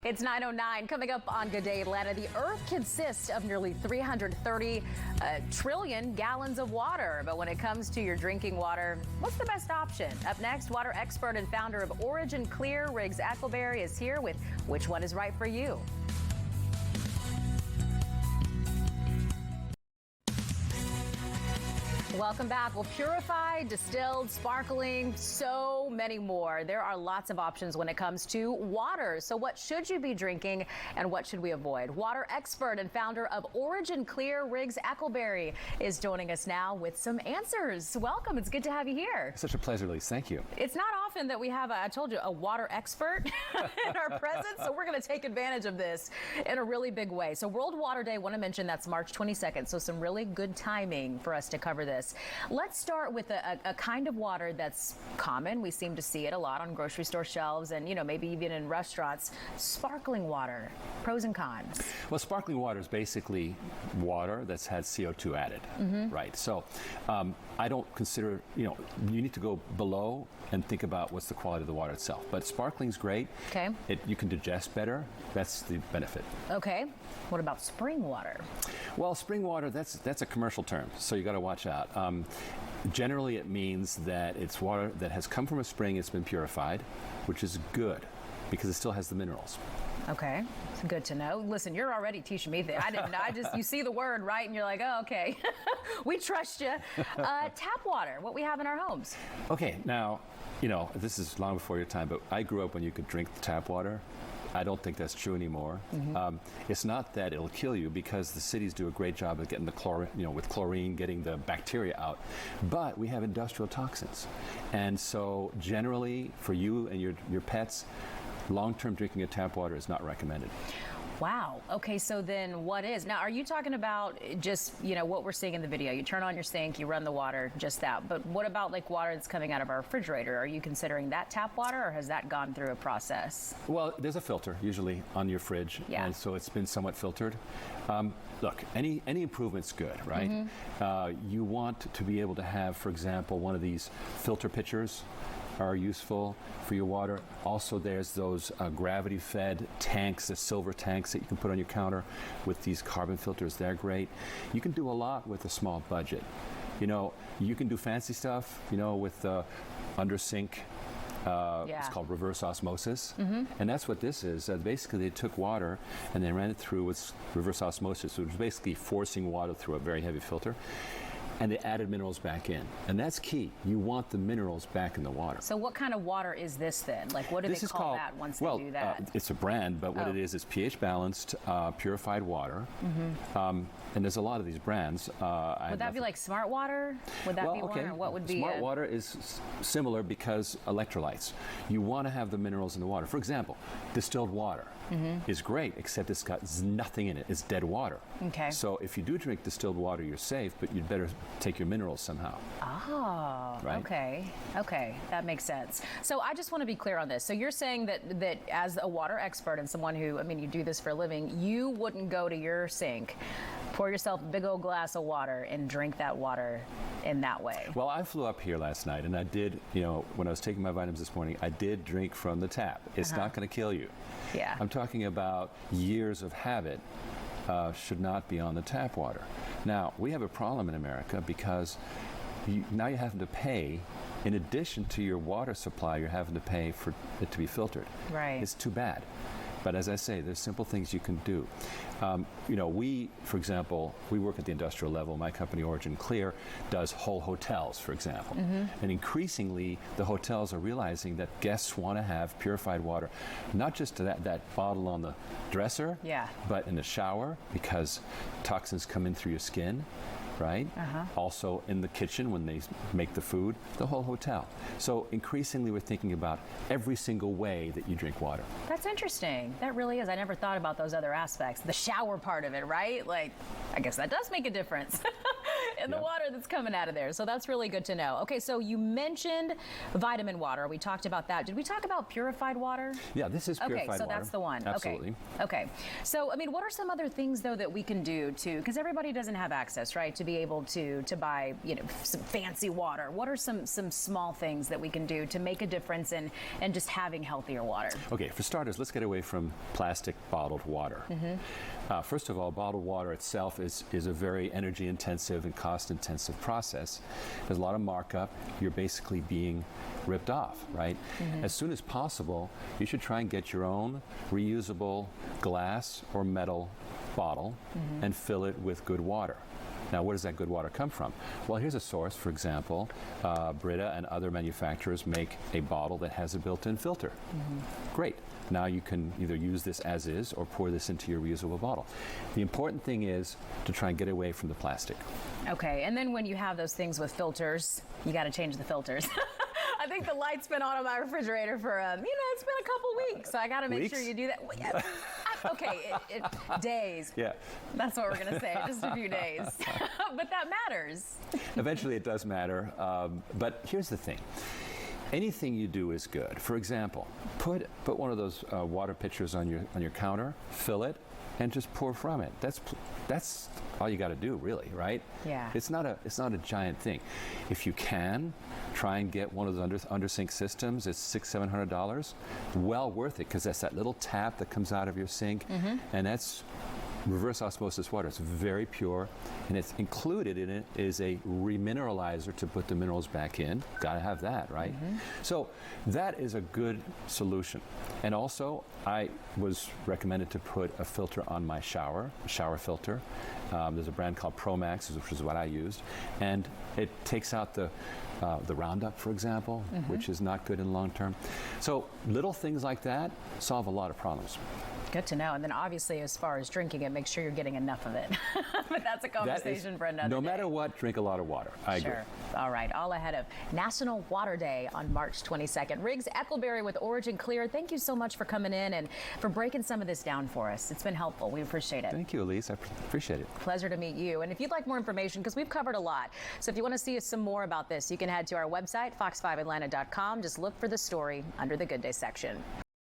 It's 9:09. Coming up on Good Day Atlanta, the Earth consists of nearly 330 trillion gallons of water. But when it comes to your drinking water, what's the best option? Up next, water expert and founder of OriginClear, Riggs Eckelberry, is here with which one is right for you. Welcome back. Well, purified, distilled, sparkling, so many more. There are lots of options when it comes to water. So what should you be drinking and what should we avoid? Water expert and founder of OriginClear, Riggs Eckelberry, is joining us now with some answers. Welcome. It's good to have you here. Such a pleasure, Alyse. Thank you. It's not often that we have, I told you, a water expert in our presence, so we're going to take advantage of this in a really big way. So World Water Day, I want to mention that's March 22nd, so some really good timing for us to cover this. Let's start with a kind of water that's common. We seem to see it a lot on grocery store shelves and, maybe even in restaurants. Sparkling water, pros and cons. Well, sparkling water is basically water that's had CO2 added, right? So I don't consider, you need to go below and think about what's the quality of the water itself. But sparkling's great. Okay. You can digest better. That's the benefit. Okay. What about spring water? Well, spring water, that's a commercial term, so you got to watch out. Generally, it means that it's water that has come from a spring, it's been purified, which is good because it still has the minerals. Okay, it's good to know. Listen, you're already teaching me that. I didn't know. You see the word, right? And you're like, oh, okay. We trust you. Tap water, what we have in our homes. Okay, now, this is long before your time, but I grew up when you could drink the tap water. I don't think that's true anymore. It's not that it'll kill you because the cities do a great job of getting the chlorine, with chlorine, getting the bacteria out. But we have industrial toxins. And so generally for you and your pets, long-term drinking of tap water is not recommended. Wow. Okay, so then what is? Now, are you talking about just, what we're seeing in the video? You turn on your sink, you run the water, just that. But what about like water that's coming out of our refrigerator? Are you considering that tap water or has that gone through a process? Well, there's a filter usually on your fridge. Yeah. And so it's been somewhat filtered. Look, any improvement's good, right? You want to be able to have, for example, one of these filter pitchers are useful for your water. Also, there's those gravity-fed tanks, the silver tanks that you can put on your counter with these carbon filters. They're great. You can do a lot with a small budget. You can do fancy stuff, with under sink. It's called reverse osmosis. And that's what this is. Basically, they took water and they ran it through with reverse osmosis, which was basically forcing water through a very heavy filter. And they added minerals back in. And that's key. You want the minerals back in the water. So what kind of water is this then? Like, what do they call that once they do that? It's a brand, but what it is pH balanced, purified water. And there's a lot of these brands. Would that be like smart water? Would that be one? Or what would be smart water is similar because electrolytes. You want to have the minerals in the water. For example, distilled water is great, except it's got nothing in it. It's dead water. Okay. So if you do drink distilled water, you're safe, but you'd better take your minerals somehow. Oh, right? Okay, that makes sense. So I just want to be clear on this. So you're saying that as a water expert and someone who, you do this for a living, you wouldn't go to your sink, pour yourself a big old glass of water and drink that water in that way. Well, I flew up here last night and I did, when I was taking my vitamins this morning, I did drink from the tap. It's not going to kill you. Yeah. I'm talking about years of habit should not be on the tap water. Now, we have a problem in America because now you're having to pay, in addition to your water supply, you're having to pay for it to be filtered. Right. It's too bad. But as I say, there's simple things you can do. We, for example, we work at the industrial level. My company, OriginClear, does whole hotels, for example. And increasingly, the hotels are realizing that guests want to have purified water, not just that bottle on the dresser, but in the shower, because toxins come in through your skin. Right? Also in the kitchen when they make the food, the whole hotel. So increasingly we're thinking about every single way that you drink water. That's interesting. That really is. I never thought about those other aspects. The shower part of it, right? Like, I guess that does make a difference. and the water that's coming out of there. So that's really good to know. Okay, so you mentioned vitamin water. We talked about that. Did we talk about purified water? Yeah, this is purified water. Okay, so that's the one. Absolutely. Okay. So, I mean, what are some other things, though, that we can do to, because everybody doesn't have access, right, to be able to buy, some fancy water. What are some small things that we can do to make a difference in just having healthier water? Okay, for starters, let's get away from plastic bottled water. First of all, bottled water itself is a very energy intensive and cost intensive process. There's a lot of markup. You're basically being ripped off, right? As soon as possible, you should try and get your own reusable glass or metal bottle and fill it with good water. Now, where does that good water come from? Well, here's a source. For example, Brita and other manufacturers make a bottle that has a built-in filter. Great. Now you can either use this as is or pour this into your reusable bottle. The important thing is to try and get away from the plastic. Okay, and then when you have those things with filters, you got to change the filters. I think the light's been on my refrigerator for, it's been a couple weeks, so I got to make sure you do that. Well, yeah. Okay, days. Yeah. That's what we're going to say, just a few days. But that matters. Eventually it does matter, but here's the thing. Anything you do is good. For example, put one of those water pitchers on your counter, fill it, and just pour from it. That's all you got to do, really, right? Yeah. It's not a giant thing. If you can, try and get one of those under sink systems. It's $600-700. Well worth it, because that's that little tap that comes out of your sink, and that's reverse osmosis water. It's very pure, and it's included in it is a remineralizer to put the minerals back in. Got to have that, right? So that is a good solution. And also, I was recommended to put a filter on my shower filter. There's a brand called Promax, which is what I used, and it takes out the Roundup, for example, which is not good in the long term. So little things like that solve a lot of problems. Good to know. And then obviously, as far as drinking it, make sure you're getting enough of it. But that's a conversation for another day. No matter what, drink a lot of water. I agree. All right. All ahead of National Water Day on March 22nd. Riggs Eckelberry with OriginClear, thank you so much for coming in and for breaking some of this down for us. It's been helpful. We appreciate it. Thank you, Alyse. I appreciate it. Pleasure to meet you. And if you'd like more information, because we've covered a lot, so if you want to see some more about this, you can head to our website, fox5atlanta.com. Just look for the story under the Good Day section.